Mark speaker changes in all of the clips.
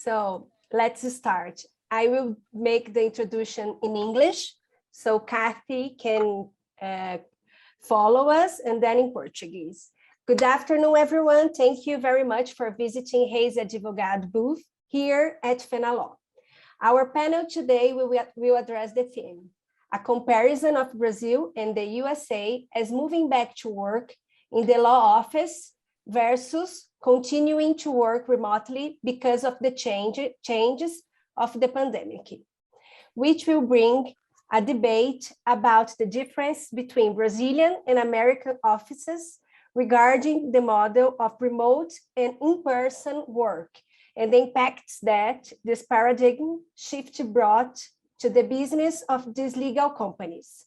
Speaker 1: So let's start. I will make the introduction in English, so Kathy can follow us, and then in Portuguese. Good afternoon, everyone. Thank you very much for visiting Reis Advogados booth here at Fenaló. Our panel today will address the theme, a comparison of Brazil and the USA as moving back to work in the law office versus continuing to work remotely because of the changes of the pandemic, which will bring a debate about the difference between Brazilian and American offices regarding the model of remote and in-person work and the impacts that this paradigm shift brought to the business of these legal companies.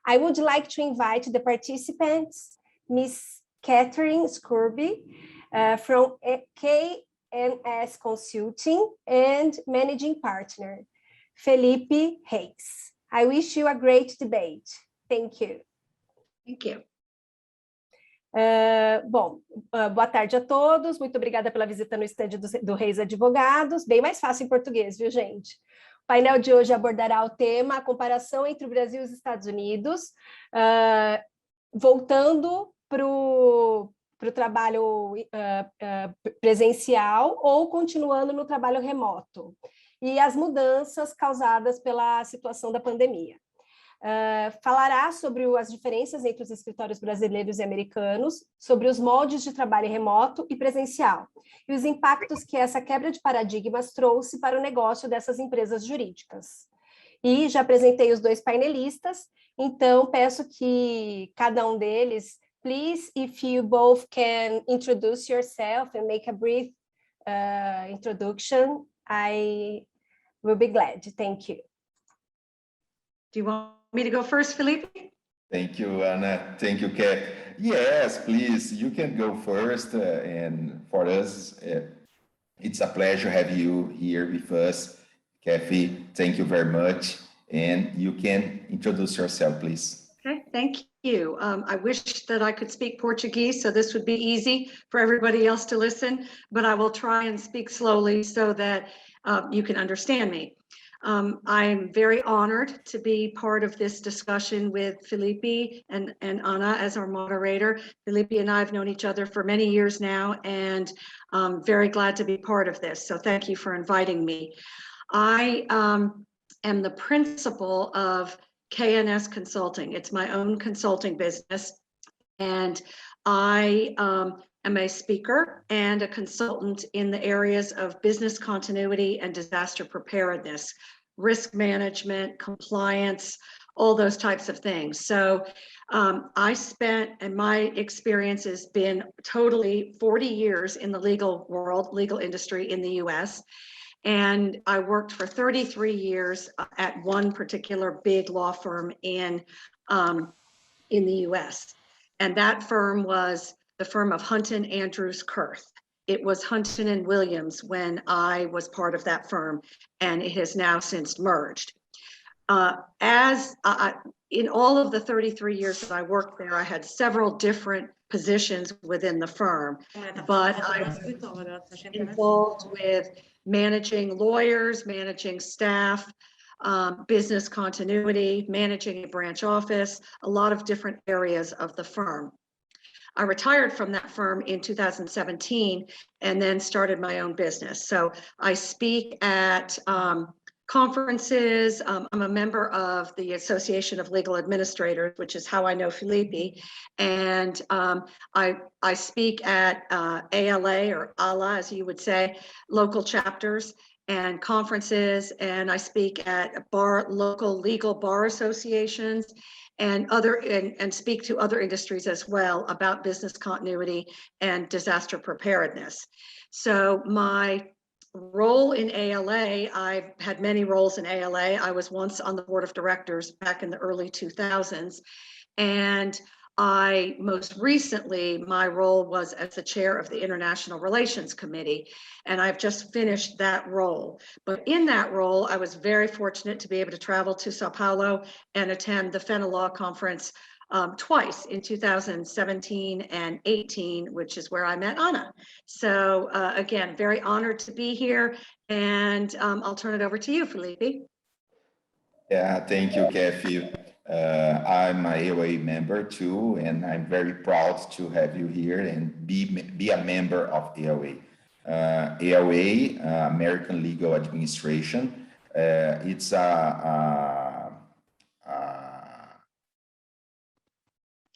Speaker 1: I would like to invite the participants, Ms. Kathryn Scourby from KNS Consulting and Managing Partner, Felipe Reis. I wish you a great debate. Thank you.
Speaker 2: Thank you.
Speaker 1: Boa tarde a todos. Muito obrigada pela visita no estande do Reis Advogados. Bem mais fácil em português, viu, gente? O painel de hoje abordará o tema, a comparação entre o Brasil e os Estados Unidos, voltando para o trabalho presencial ou continuando no trabalho remoto, e as mudanças causadas pela situação da pandemia. Falará sobre as diferenças entre os escritórios brasileiros e americanos, sobre os moldes de trabalho remoto e presencial, e os impactos que essa quebra de paradigmas trouxe para o negócio dessas empresas jurídicas. E já apresentei os dois painelistas, então peço que cada um deles, please, if you both can introduce yourself and make a brief introduction, I will be glad. Thank you.
Speaker 2: Do you want me to go first, Felipe?
Speaker 3: Thank you, Anna. Thank you, Kat. Yes, please, you can go first. And for us, it's a pleasure having you here with us. Kathy, thank you very much. And you can introduce yourself, please.
Speaker 2: Okay, thank you. I wish that I could speak Portuguese, so this would be easy for everybody else to listen, but I will try and speak slowly so that you can understand me. I'm very honored to be part of this discussion with Felipe and Anna as our moderator. Felipe and I have known each other for many years now, and I'm very glad to be part of this. So thank you for inviting me. I am the principal of KNS Consulting. It's my own consulting business, and I am a speaker and a consultant in the areas of business continuity and disaster preparedness, risk management, compliance, all those types of things. So I spent, and my experience has been totally 40 years in the legal world, legal industry in the US. And I worked for 33 years at one particular big law firm in the US. And that firm was the firm of Hunton Andrews Kurth. It was Hunton and Williams when I was part of that firm, and it has now since merged. In all of the 33 years that I worked there, I had several different positions within the firm, but I was involved with managing lawyers, managing staff, business continuity, managing a branch office, a lot of different areas of the firm. I retired from that firm in 2017 and then started my own business. So I speak at conferences. I'm a member of the Association of Legal Administrators, which is how I know Felipe. And I speak at ALA or ALA, as you would say, local chapters and conferences. And I speak at local legal bar associations and speak to other industries as well about business continuity and disaster preparedness. So my role in ALA, I've had many roles in ALA. I was once on the board of directors back in the early 2000s. And most recently, my role was as the chair of the International Relations Committee, and I've just finished that role. But in that role, I was very fortunate to be able to travel to Sao Paulo and attend the Fenaló conference twice in 2017 and 18, which is where I met Anna. So again, very honored to be here, and I'll turn it over to you, Felipe.
Speaker 3: Yeah, thank you, Kathy. I'm a AOA member too, and I'm very proud to have you here and be a member of AOA. AOA, American Legal Administration, it's a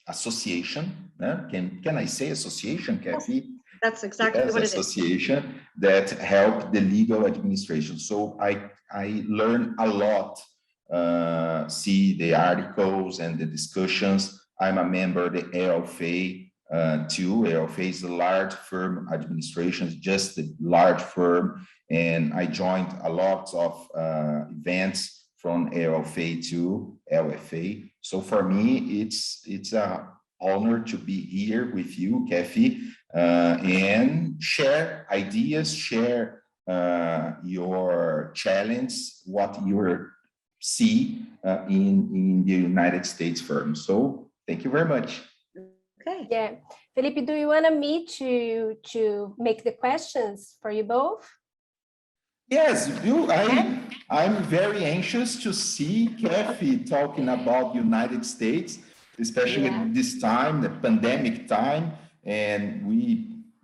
Speaker 3: association. Can I say association, Kathy?
Speaker 2: That's exactly what it is.
Speaker 3: Association that help the legal administration. So I learn a lot. See the articles and the discussions. I'm a member of the ALFA too. ALFA is a large firm administration, just a large firm, and I joined a lot of events from ALFA to LFA. So for me, it's a honor to be here with you, Kathy, and share ideas, share your challenge, what you're see in the United States firm. So thank you very much.
Speaker 2: Okay.
Speaker 1: Yeah. Felipe, do you want me to make the questions for you both?
Speaker 3: Yes, I'm very anxious to see Kathy talking about the United States, especially this time, the pandemic time, and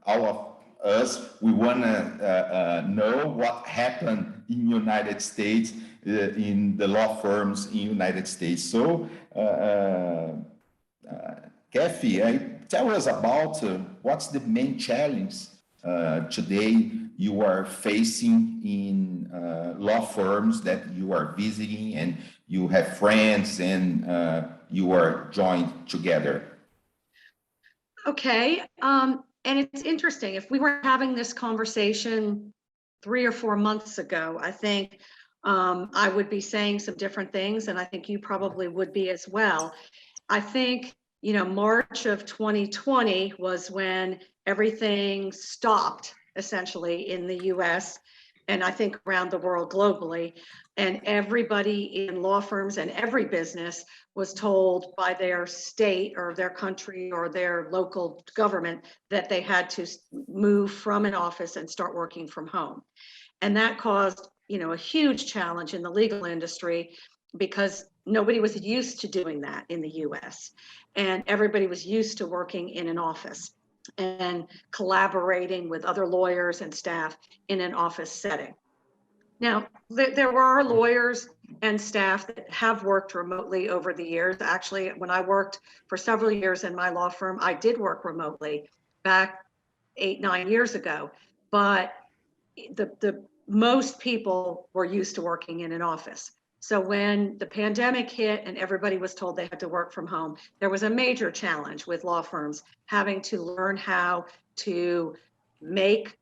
Speaker 3: all of us, we want to know what happened in the United States, in the law firms in the United States. So, Kathy, tell us about what's the main challenge today you are facing in law firms that you are visiting, and you have friends, and you are joined together.
Speaker 2: Okay. And it's interesting, if we were having this conversation 3 or 4 months ago, I think I would be saying some different things, and I think you probably would be as well. I think, March of 2020 was when everything stopped, essentially, in the US, and I think around the world globally. And everybody in law firms and every business was told by their state or their country or their local government that they had to move from an office and start working from home. And that caused, a huge challenge in the legal industry, because nobody was used to doing that in the US. And everybody was used to working in an office and collaborating with other lawyers and staff in an office setting. Now, there are lawyers and staff that have worked remotely over the years. Actually, when I worked for several years in my law firm, I did work remotely back 8-9 years ago. But the most people were used to working in an office. So when the pandemic hit and everybody was told they had to work from home, there was a major challenge with law firms having to learn how to make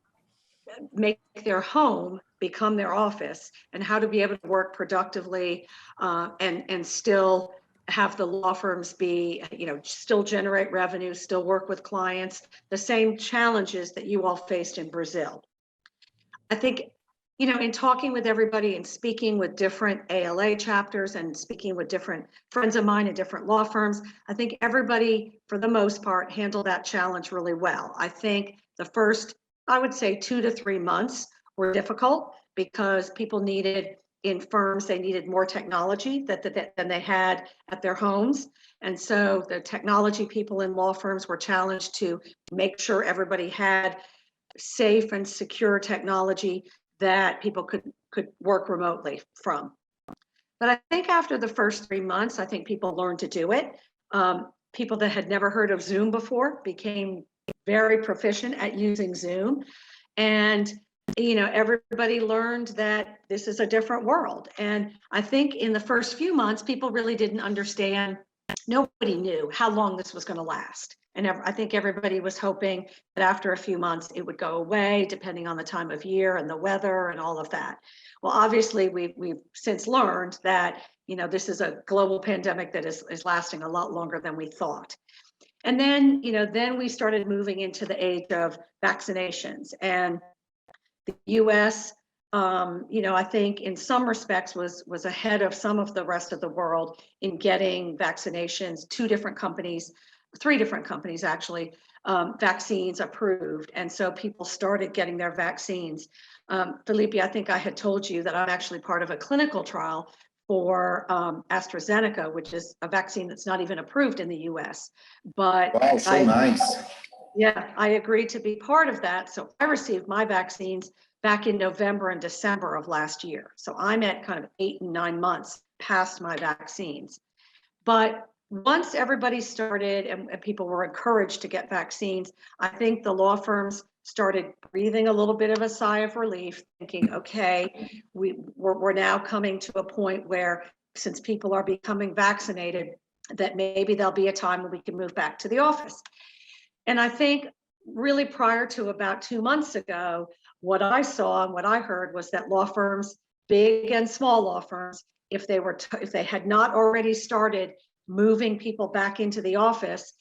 Speaker 2: their home become their office, and how to be able to work productively and still have the law firms be, still generate revenue, still work with clients, the same challenges that you all faced in Brazil. I think, in talking with everybody and speaking with different ALA chapters and speaking with different friends of mine in different law firms, I think everybody, for the most part, handled that challenge really well. I think the first, I would say 2 to 3 months were difficult, because people needed, in firms, they needed more technology than they had at their homes. And so the technology people in law firms were challenged to make sure everybody had safe and secure technology that people could work remotely from. But I think after the first 3 months, I think people learned to do it. People that had never heard of Zoom before became very proficient at using Zoom. And everybody learned that this is a different world. And I think in the first few months, people really didn't understand. Nobody knew how long this was going to last. And I think everybody was hoping that after a few months, it would go away, depending on the time of year and the weather and all of that. Well, obviously, we've since learned that, this is a global pandemic that is lasting a lot longer than we thought. And then, then we started moving into the age of vaccinations. And the US I think in some respects was ahead of some of the rest of the world in getting vaccinations. 3 different companies actually, vaccines approved. And so people started getting their vaccines. Felipe, I think I had told you that I'm actually part of a clinical trial for AstraZeneca, which is a vaccine that's not even approved in the US. But
Speaker 3: Wow, so nice.
Speaker 2: Yeah, I agreed to be part of that. So I received my vaccines back in November and December of last year. So I'm at kind of 8 and 9 months past my vaccines. But once everybody started and people were encouraged to get vaccines, I think the law firms started breathing a little bit of a sigh of relief, thinking, okay, we're now coming to a point where, since people are becoming vaccinated, that maybe there'll be a time when we can move back to the office. And I think really prior to about 2 months ago, what I saw and what I heard was that law firms, big and small law firms, if they had not already started moving people back into the office,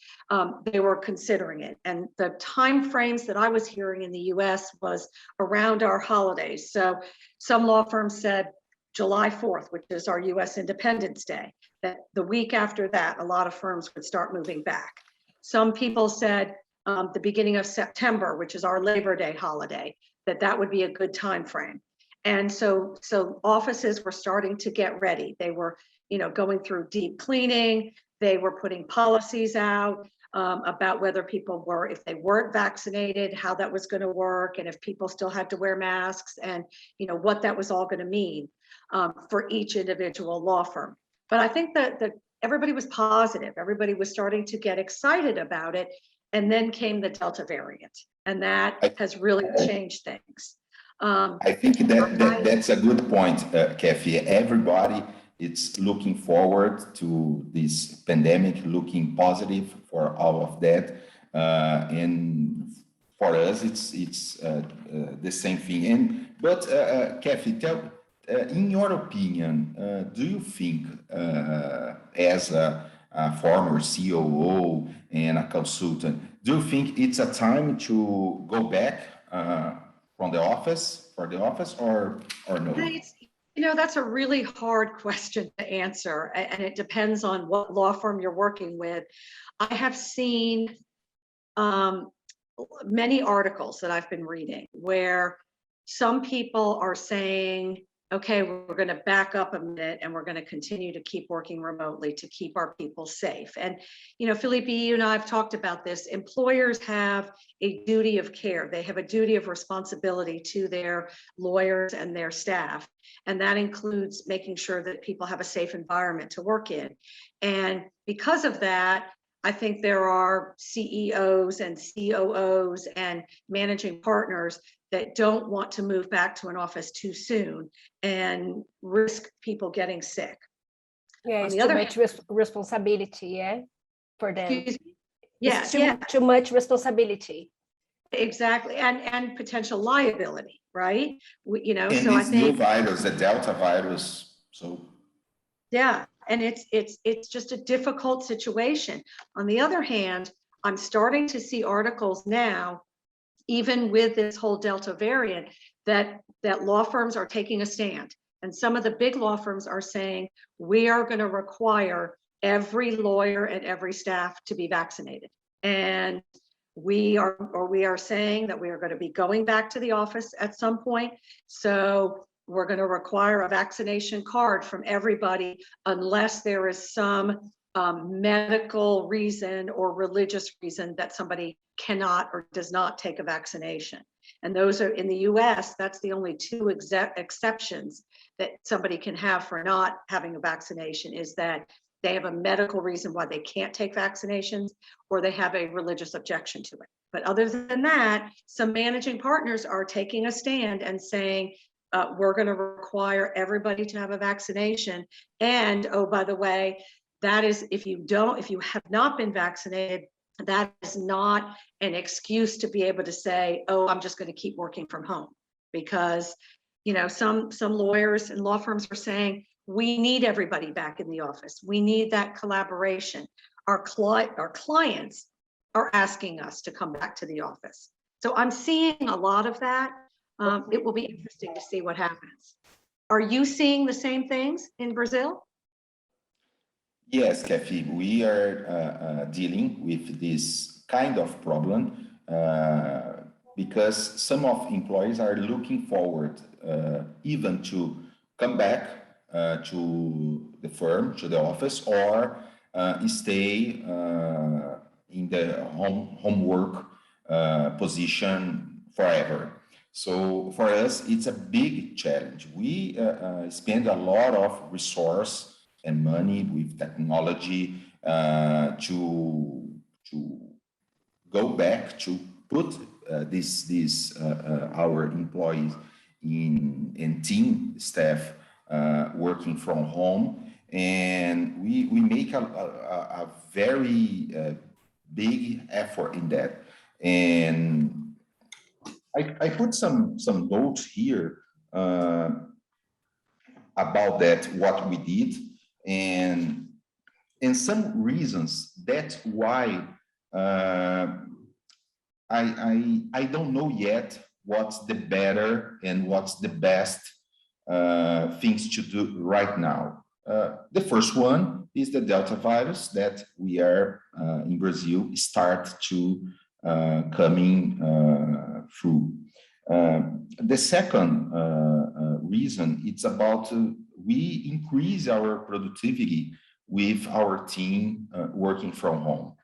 Speaker 2: they were considering it. And the time frames that I was hearing in the US was around our holidays. So some law firms said July 4th, which is our US Independence Day, that the week after that, a lot of firms would start moving back. Some people said the beginning of September, which is our Labor Day holiday, that would be a good time frame. And so offices were starting to get ready. They were, going through deep cleaning. They were putting policies out about whether people were, if they weren't vaccinated, how that was going to work, and if people still had to wear masks, and what that was all going to mean for each individual law firm. But I think that everybody was positive. Everybody was starting to get excited about it. And then came the Delta variant, and that has really changed things.
Speaker 3: I think that's a good point, Kathy. Everybody is looking forward to this pandemic, looking positive for all of that. And for us, it's the same thing. But Kathy, in your opinion, do you think, as a former COO and a consultant, do you think it's a time to go back for the office or no?
Speaker 2: That's a really hard question to answer, and it depends on what law firm you're working with. I have seen many articles that I've been reading where some people are saying, okay, we're going to back up a minute and we're going to continue to keep working remotely to keep our people safe. And, Felipe, you and I have talked about this. Employers have a duty of care. They have a duty of responsibility to their lawyers and their staff. And that includes making sure that people have a safe environment to work in. And because of that, I think there are CEOs and COOs and managing partners that don't want to move back to an office too soon and risk people getting sick.
Speaker 1: Yeah, it's too much responsibility, for them.
Speaker 2: Yeah,
Speaker 1: it's too much responsibility.
Speaker 2: Exactly, and potential liability, right?
Speaker 3: And
Speaker 2: so I think
Speaker 3: new virus, the Delta virus. So
Speaker 2: yeah, and it's just a difficult situation. On the other hand, I'm starting to see articles now, even with this whole Delta variant, that law firms are taking a stand. And some of the big law firms are saying, we are going to require every lawyer and every staff to be vaccinated. And we are saying that we are going to be going back to the office at some point. So we're going to require a vaccination card from everybody unless there is some medical reason or religious reason that somebody cannot or does not take a vaccination. And those are in the US, that's the only 2 exceptions that somebody can have for not having a vaccination, is that they have a medical reason why they can't take vaccinations, or they have a religious objection to it. But other than that, some managing partners are taking a stand and saying, we're going to require everybody to have a vaccination. And oh, by the way, that is, if you have not been vaccinated, that is not an excuse to be able to say, oh, I'm just going to keep working from home. Because, some lawyers and law firms are saying, we need everybody back in the office. We need that collaboration. Our clients are asking us to come back to the office. So I'm seeing a lot of that. it will be interesting to see what happens. Are you seeing the same things in Brazil?
Speaker 3: Yes, Kathy, we are dealing with this kind of problem because some of employees are looking forward even to come back to the firm, to the office, or stay in the homework position forever. So for us, it's a big challenge. We spend a lot of resource and money with technology to go back to put our employees and team staff working from home, and we make a very big effort in that. And I put some notes here about that, what we did, and some reasons. That's why I don't know yet what's the better and what's the best things to do right now. The first one is the Delta virus that we are in Brazil start to coming through. The second reason, it's about we increase our productivity with our team working from home.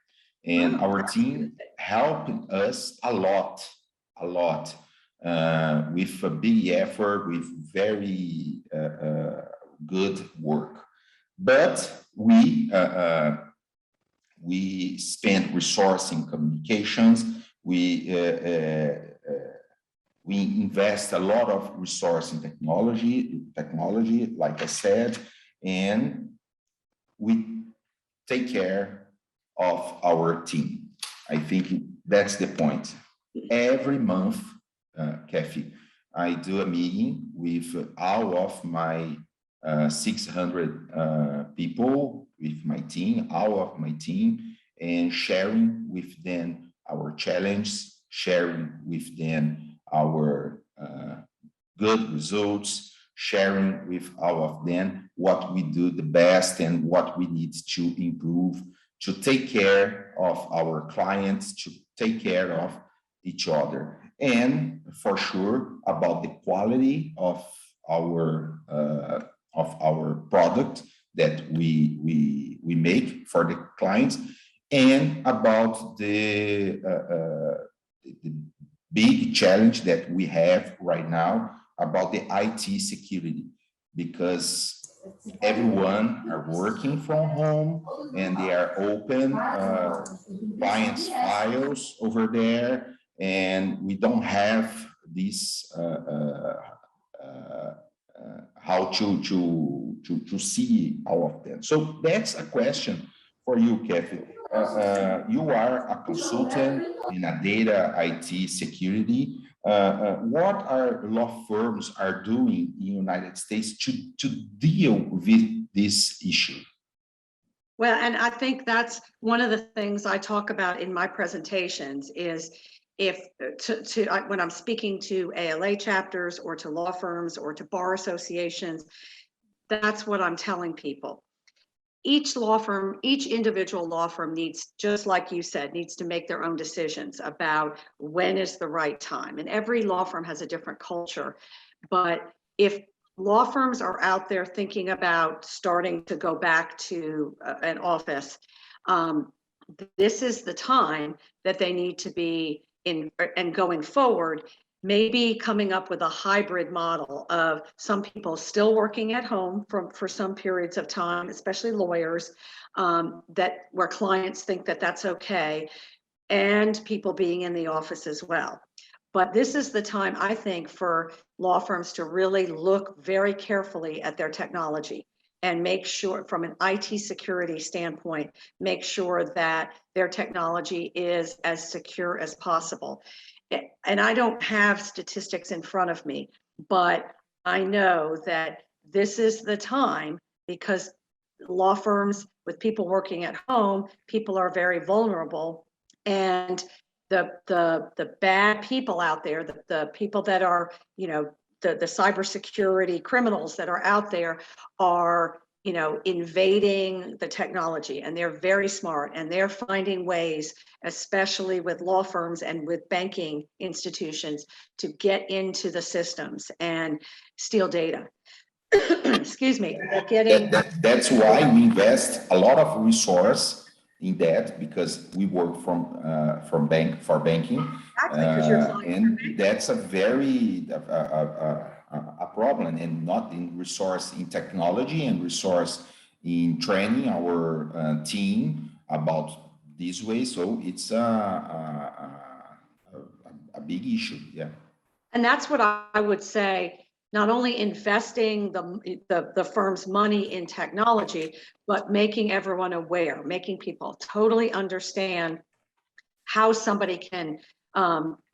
Speaker 3: And our team helped us a lot with a big effort, with very good work. But we spend resource in communications. We invest a lot of resource in technology, like I said, and we take care of our team. I think that's the point. Every month, Kathy, I do a meeting with all of my 600 people, with my team, all of my team, and sharing with them our challenge, sharing with them our good results, sharing with all of them what we do the best and what we need to improve to take care of our clients, to take care of each other, and for sure about the quality of our product that we make for the clients, and about the big challenge that we have right now about the IT security, because everyone are working from home and they are open clients' files over there, and we don't have this how to see all of them. So that's a question for you, Kathy. You are a consultant in a data IT security. What are law firms are doing in the United States to deal with this issue?
Speaker 2: Well, and I think that's one of the things I talk about in my presentations is when I'm speaking to ALA chapters or to law firms or to bar associations, that's what I'm telling people. Each law firm, each individual law firm needs, just like you said, needs to make their own decisions about when is the right time. And every law firm has a different culture. But if law firms are out there thinking about starting to go back to an office, this is the time that they need to be in, and going forward, maybe coming up with a hybrid model of some people still working at home for some periods of time, especially lawyers, where clients think that that's okay, and people being in the office as well. But this is the time, I think, for law firms to really look very carefully at their technology and make sure, from an IT security standpoint, make sure that their technology is as secure as possible. And I don't have statistics in front of me, but I know that this is the time, because law firms with people working at home, people are very vulnerable. And the bad people out there, the people that are, the cybersecurity criminals that are out there are, invading the technology, and they're very smart, and they're finding ways, especially with law firms and with banking institutions, to get into the systems and steal data. Excuse me.
Speaker 3: That's why we invest a lot of resource in that, because we work for banking,
Speaker 2: Exactly,
Speaker 3: and that's a very a problem, and not in resource in technology and resource in training our team about this way. So it's a big issue, yeah.
Speaker 2: And that's what I would say. Not only investing the firm's money in technology, but making everyone aware, making people totally understand how somebody can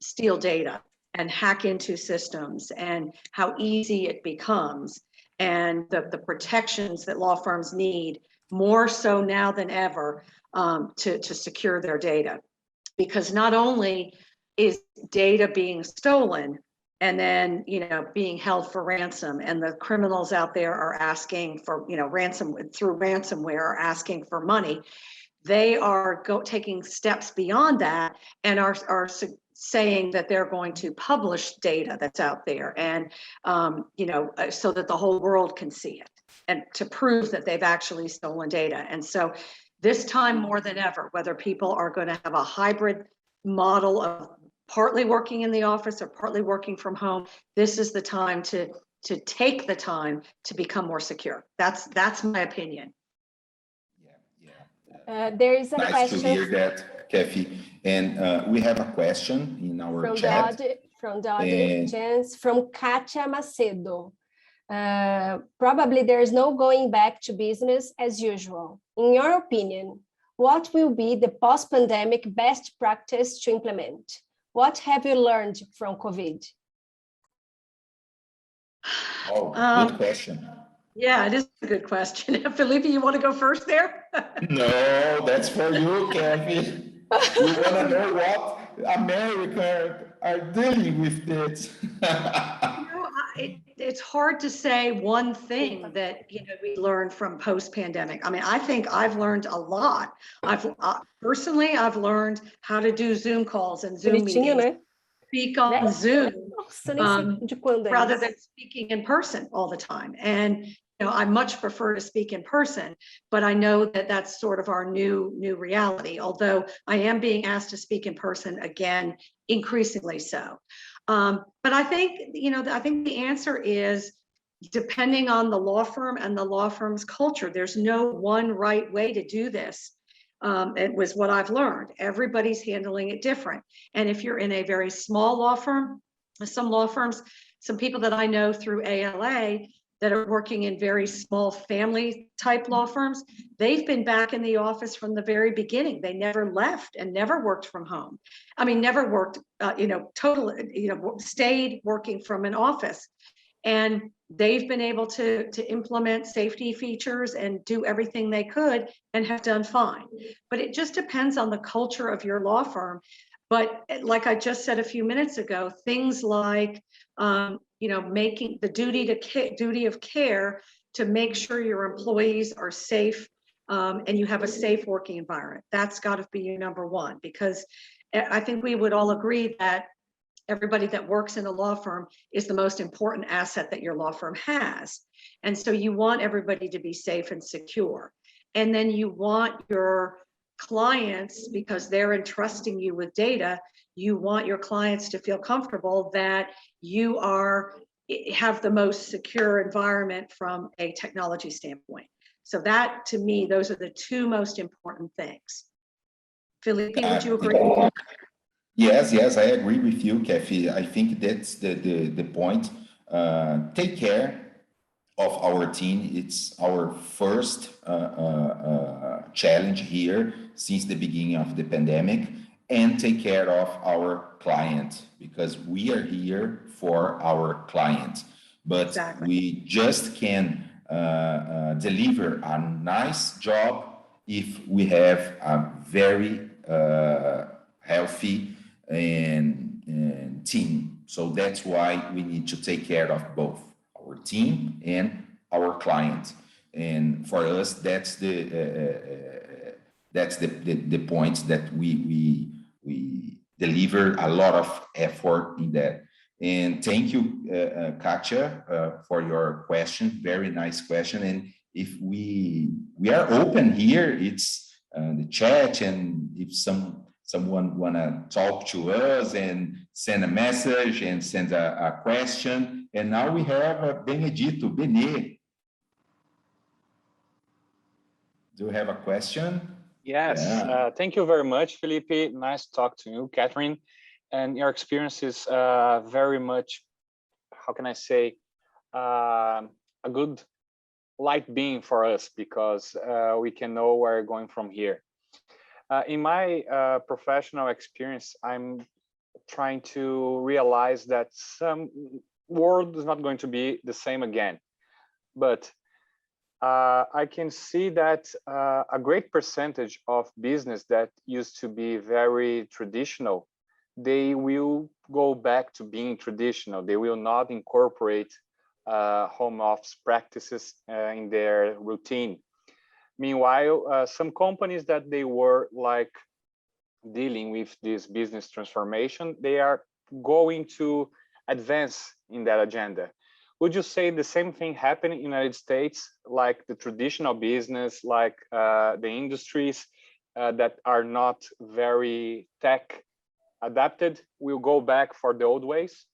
Speaker 2: steal data and hack into systems, and how easy it becomes, and the protections that law firms need more so now than ever to secure their data. Because not only is data being stolen, and then, being held for ransom, and the criminals out there are asking for, through ransomware are asking for money. They are taking steps beyond that, and are saying that they're going to publish data that's out there, and, so that the whole world can see it, and to prove that they've actually stolen data. And so this time more than ever, whether people are going to have a hybrid model of partly working in the office or partly working from home, this is the time to take the time to become more secure. That's my opinion.
Speaker 1: There is a
Speaker 3: nice
Speaker 1: question.
Speaker 3: To hear that, Kathy. And we have a question in our chat.
Speaker 1: From the audience, from Katia Macedo. Probably there is no going back to business as usual. In your opinion, what will be the post-pandemic best practice to implement? What have you learned from COVID?
Speaker 3: Oh, good question.
Speaker 2: Yeah, it is a good question. Felipe, you want to go first there?
Speaker 3: No, that's for you, Kathy. We want to know what Americans are dealing with this.
Speaker 2: It's hard to say one thing that we learned from post-pandemic. I mean, I think I've learned a lot. Personally, I've learned how to do Zoom calls and Zoom meetings, speak on Zoom rather than speaking in person all the time. And I much prefer to speak in person, but I know that that's sort of our new reality. Although I am being asked to speak in person again, increasingly so. But I think, I think the answer is depending on the law firm and the law firm's culture. There's no one right way to do this. It was what I've learned. Everybody's handling it different. And if you're in a very small law firm, some law firms, some people that I know through ALA that are working in very small family type law firms, they've been back in the office from the very beginning. They never left and never worked from home. I mean, never worked, totally, stayed working from an office. And they've been able to implement safety features and do everything they could and have done fine. But it just depends on the culture of your law firm. But like I just said a few minutes ago, things like, making the duty of care to make sure your employees are safe and you have a safe working environment. That's got to be your number one, because I think we would all agree that everybody that works in a law firm is the most important asset that your law firm has. And so you want everybody to be safe and secure. And then you want your clients, because they're entrusting you with data, you want your clients to feel comfortable that you have the most secure environment from a technology standpoint. So that, to me, those are the two most important things. Felipe, would you agree?
Speaker 3: Yes, I agree with you, Kathy. I think that's the point. Take care of our team. It's our first challenge here since the beginning of the pandemic, and take care of our client, because we are here for our client. But exactly, we just can deliver a nice job if we have a very healthy and team. So that's why we need to take care of both our team and our client. And for us, that's the point that we deliver a lot of effort in that. And thank you, Katya, for your question. Very nice question. And if we are open here, it's the chat, and if someone wanna talk to us and send a message and send a question. And now we have Benedito, Benê. Do you have a question?
Speaker 4: Yes,
Speaker 3: Yeah.
Speaker 4: Thank you very much, Felipe. Nice to talk to you, Kathryn. And your experience is very much, how can I say, a good light beam for us, because we can know where we're going from here. In my professional experience, I'm trying to realize that some world is not going to be the same again. But I can see that a great percentage of business that used to be very traditional, they will go back to being traditional. They will not incorporate home office practices in their routine. Meanwhile, some companies that they were like dealing with this business transformation, they are going to advance in that agenda. Would you say the same thing happened in the United States, like the traditional business, like the industries that are not very tech adapted will go back for the old ways?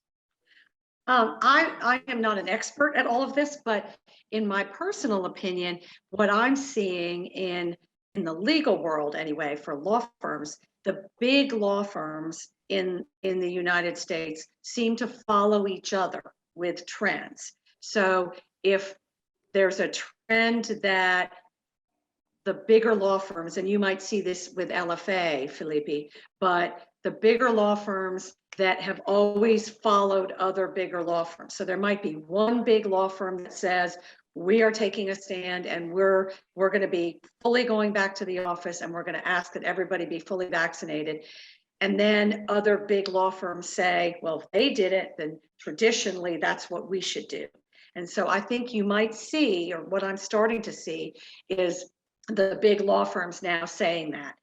Speaker 2: I am not an expert at all of this, but in my personal opinion, what I'm seeing in the legal world anyway, for law firms, the big law firms in the United States seem to follow each other with trends. So if there's a trend that the bigger law firms, and you might see this with LFA, Felipe, but the bigger law firms that have always followed other bigger law firms. So there might be one big law firm that says, we are taking a stand and we're going to be fully going back to the office, and we're going to ask that everybody be fully vaccinated. And then other big law firms say, well, if they did it, then traditionally that's what we should do. And so I think you might see, or what I'm starting to see, is the big law firms now saying that,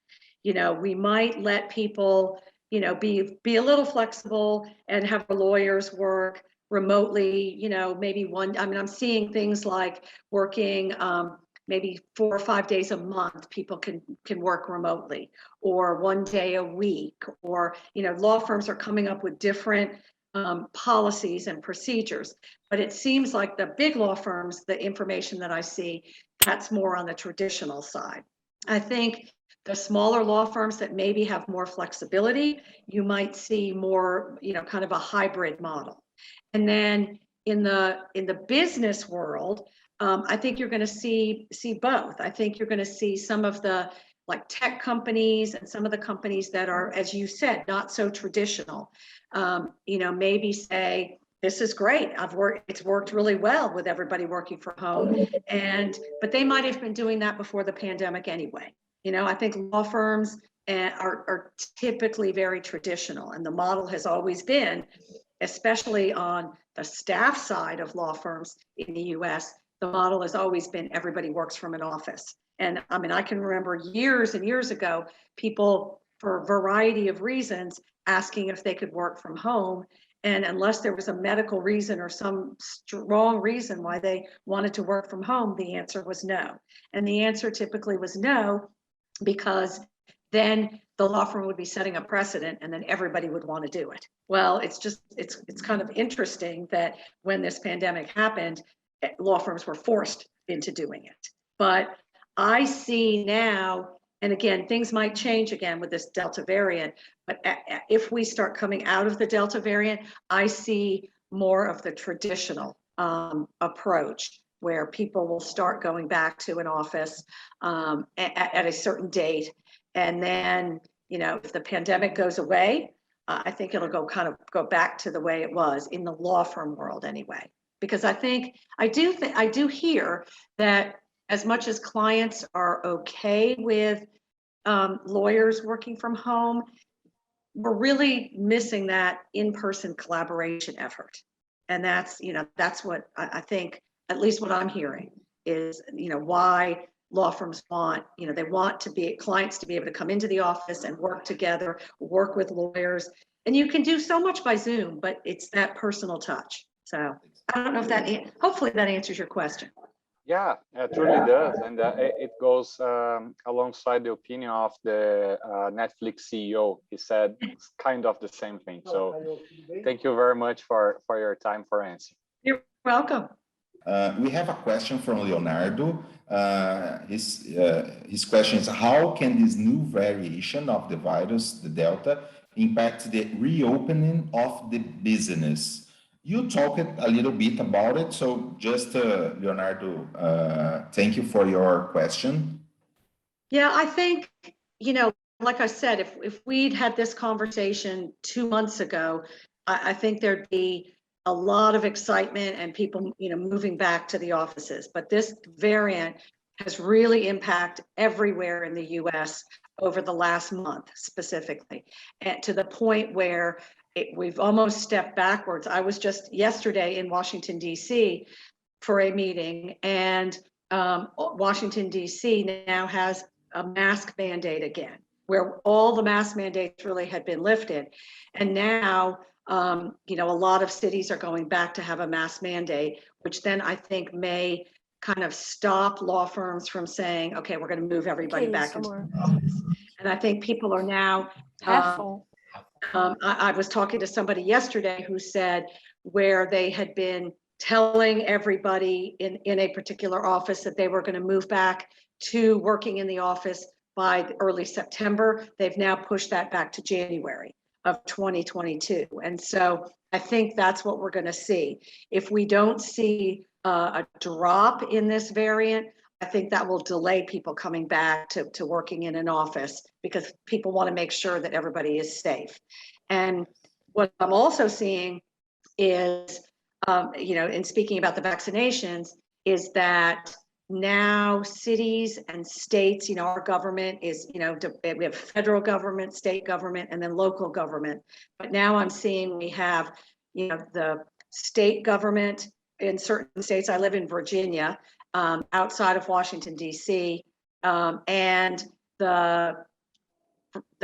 Speaker 2: you know, we might let people, you know, be a little flexible and have lawyers work remotely, you know, maybe I'm seeing things like working maybe 4 or 5 days a month, people can work remotely, or 1 day a week, or, you know, law firms are coming up with different policies and procedures. But it seems like the big law firms, the information that I see, that's more on the traditional side. I think the smaller law firms that maybe have more flexibility, you might see more, you know, kind of a hybrid model. And then in the business world, I think you're going to see both. I think you're going to see some of the like tech companies and some of the companies that are, as you said, not so traditional. You know, maybe say, this is great. It's worked really well with everybody working from home. But they might have been doing that before the pandemic anyway. You know, I think law firms are typically very traditional, and the model has always been, especially on the staff side of law firms in the US, the model has always been everybody works from an office. And I mean, I can remember years and years ago, people for a variety of reasons asking if they could work from home. And unless there was a medical reason or some strong reason why they wanted to work from home, the answer was no. And the answer typically was no, because then the law firm would be setting a precedent and then everybody would want to do it. Well, it's kind of interesting that when this pandemic happened, law firms were forced into doing it. But I see now, and again, things might change again with this Delta variant, but if we start coming out of the Delta variant, I see more of the traditional approach, where people will start going back to an office at a certain date. And then, you know, if the pandemic goes away, I think it'll go back to the way it was in the law firm world anyway. Because I do hear that as much as clients are okay with lawyers working from home, we're really missing that in-person collaboration effort. And that's, that's what I think, at least what I'm hearing is, why law firms want, they want clients to be able to come into the office and work together, work with lawyers. And you can do so much by Zoom, but it's that personal touch. So I don't know if hopefully that answers your question.
Speaker 4: Yeah, it truly does. And it goes alongside the opinion of the Netflix CEO. He said it's kind of the same thing. So thank you very much for your time for answering.
Speaker 2: You're welcome.
Speaker 3: We have a question from Leonardo. His question is, how can this new variation of the virus, the Delta, impact the reopening of the business? You talked a little bit about it, so just Leonardo, thank you for your question.
Speaker 2: Yeah, I think, like I said, if we'd had this conversation 2 months ago, I think there'd be a lot of excitement and people, moving back to the offices. But this variant has really impacted everywhere in the US over the last month specifically, and to the point where we've almost stepped backwards. I was just yesterday in Washington, D.C. for a meeting, and Washington, D.C. now has a mask mandate again, where all the mask mandates really had been lifted. And now, a lot of cities are going back to have a mask mandate, which then I think may kind of stop law firms from saying, okay, we're going to move everybody back into the office. And I think people are now I was talking to somebody yesterday who said where they had been telling everybody in a particular office that they were going to move back to working in the office by early September. They've now pushed that back to January of 2022. And so I think that's what we're going to see. If we don't see a drop in this variant, I think that will delay people coming back to working in an office, because people want to make sure that everybody is safe. And what I'm also seeing is, in speaking about the vaccinations, is that now cities and states, our government is, we have federal government, state government, and then local government. But now I'm seeing we have, the state government in certain states. I live in Virginia, outside of Washington, D.C., and the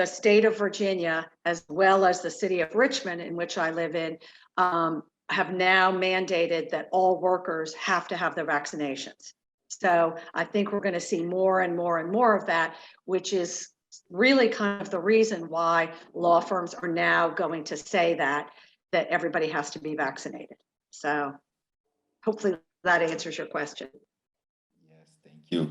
Speaker 2: state of Virginia, as well as the city of Richmond, in which I live in, have now mandated that all workers have to have their vaccinations. So I think we're going to see more and more and more of that, which is really kind of the reason why law firms are now going to say that everybody has to be vaccinated. So hopefully that answers your question.
Speaker 3: Yes, thank you.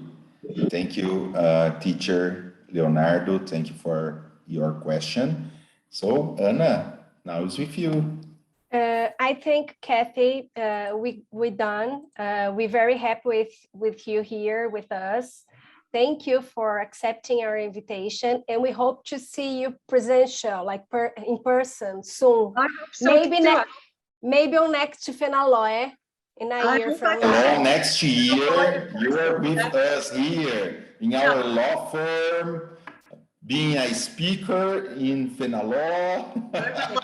Speaker 3: Thank you, teacher Leonardo. Thank you for your question. So Anna, now it's with you.
Speaker 1: I think, Kathy, we're done. We're very happy with you here with us. Thank you for accepting our invitation, and we hope to see you presential, like in person soon.
Speaker 2: I hope so.
Speaker 1: Maybe on next Fenalóe in a year from now.
Speaker 3: Next year, you are with us here in our law firm, being a speaker in Fenalóe.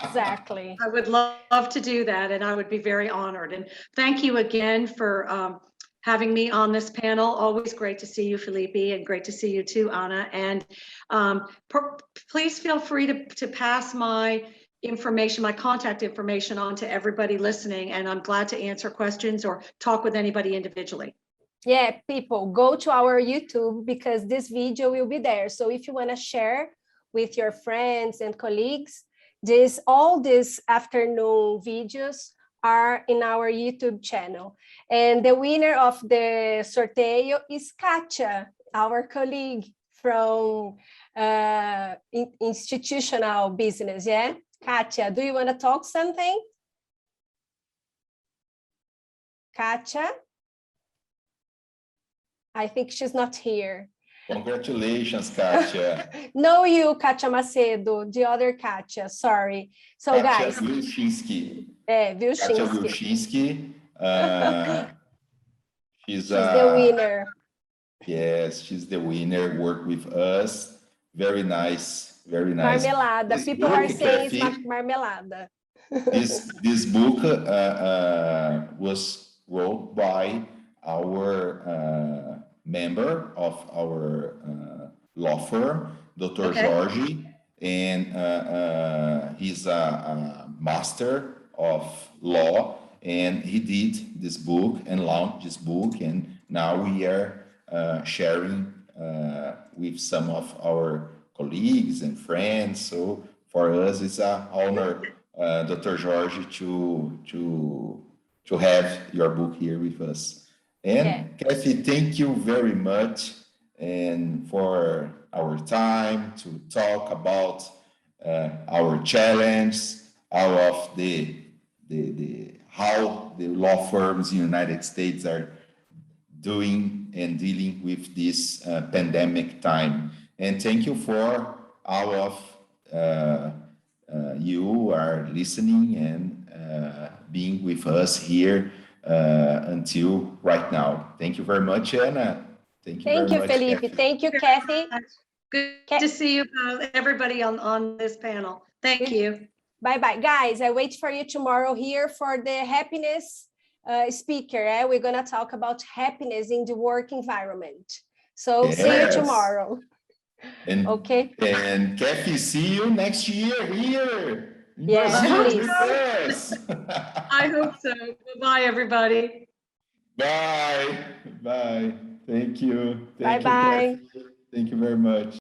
Speaker 1: Exactly.
Speaker 2: I would love to do that, and I would be very honored. And thank you again for having me on this panel. Always great to see you, Felipe, and great to see you too, Anna. And please feel free to pass my information, my contact information on to everybody listening, and I'm glad to answer questions or talk with anybody individually.
Speaker 1: Yeah, people, go to our YouTube because this video will be there. So if you want to share with your friends and colleagues, all these afternoon videos are in our YouTube channel. And the winner of the sorteio is Katia, our colleague from institutional business, yeah? Katia, do you want to talk something? Katia? I think she's not here.
Speaker 3: Congratulations, Katia.
Speaker 1: No, you, Katia Macedo, the other Katia, sorry. So
Speaker 3: Katia
Speaker 1: guys.
Speaker 3: Wilczynski.
Speaker 1: Wilczynski.
Speaker 3: Katia Wilczynski. She's
Speaker 1: the winner.
Speaker 3: Yes, she's the winner, worked with us. Very nice very nice.
Speaker 1: Marmelada.
Speaker 3: This
Speaker 1: People
Speaker 3: book,
Speaker 1: are saying
Speaker 3: Kathy,
Speaker 1: it's marmelada.
Speaker 3: this book was wrote by our member of our law firm, Dr.
Speaker 2: Okay.
Speaker 3: Jorge, and he's a master of law, and he did this book and launched this book, and now we are sharing with some of our colleagues and friends. So for us, it's an honor, Dr. Jorge, to have your book here with us. And Kathy, thank you very much and for our time to talk about our challenge, how the law firms in the United States are doing and dealing with this pandemic time. And thank you for all of you are listening and being with us here until right now. Thank you very much, Anna. Thank you very much,
Speaker 1: Felipe.
Speaker 3: Kathy.
Speaker 1: Thank you, Kathy.
Speaker 2: Good to see you, everybody on this panel. Thank you.
Speaker 1: Bye-bye. Guys, I wait for you tomorrow here for the happiness speaker. We're going to talk about happiness in the work environment. So see you tomorrow.
Speaker 3: And,
Speaker 1: okay.
Speaker 3: And Kathy, see you next year here.
Speaker 1: Yes,
Speaker 2: I hope so. Bye, everybody.
Speaker 3: Bye. Bye. Thank you.
Speaker 1: Bye-bye.
Speaker 3: Thank you very much.